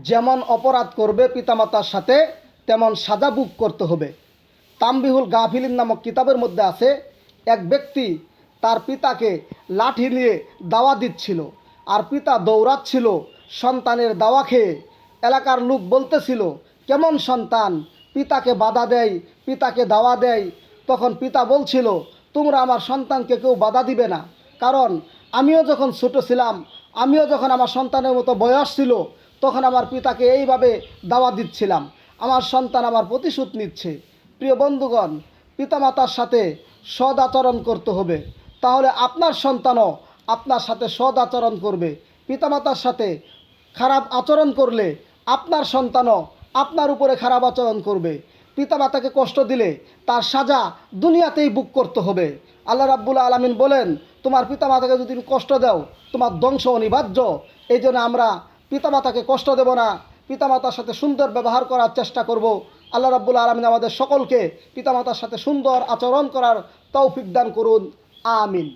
যেমন অপরাধ করবে পিতামাতার সাথে তেমন সাজা ভোগ করতে হবে। তামবিহুল গাফিলিন নামক কিতাবের মধ্যে আছে, এক ব্যক্তি তার পিতাকে লাঠি নিয়ে দাওয়া দিচ্ছিল, আর পিতা দৌড়াচ্ছিল সন্তানের দাওয়া খেয়ে। এলাকার লোক বলতেছিল, কেমন সন্তান, পিতাকে বাধা দেয়, পিতাকে দাওয়া দেয়। তখন পিতা বলছিল, তোমরা আমার সন্তানকে কেউ বাধা দিবে না, কারণ আমিও যখন ছোট ছিলাম, আমিও যখন আমার সন্তানের মতো বয়স ছিল, তখন আমার পিতাকে এইভাবে দাওয়া দিচ্ছিলাম। আমার সন্তান আমার প্রতিশোধ নিচ্ছে। প্রিয় বন্ধুগণ, পিতামাতার সাথে সদ আচরণ করতে হবে, তাহলে আপনার সন্তানও আপনার সাথে সদ আচরণ করবে। পিতামাতার সাথে খারাপ আচরণ করলে আপনার সন্তানও আপনার উপরে খারাপ আচরণ করবে। পিতামাতাকে কষ্ট দিলে তার সাজা দুনিয়াতেই ভোগ করতে হবে। আল্লাহ রাব্বুল আলামিন বলেন, তোমার পিতামাতাকে যদি তুমি কষ্ট দাও, তোমার ধ্বংস অনিবার্য। এই জন্য আমরা পিতামাতাকে কষ্ট দেব না, পিতামাতার সাথে সুন্দর ব্যবহার করার চেষ্টা করব। আল্লাহ রাব্বুল আলামিন আমাদের সকলকে পিতামাতার সাথে সুন্দর আচরণ করার তৌফিক দান করুন। আমিন।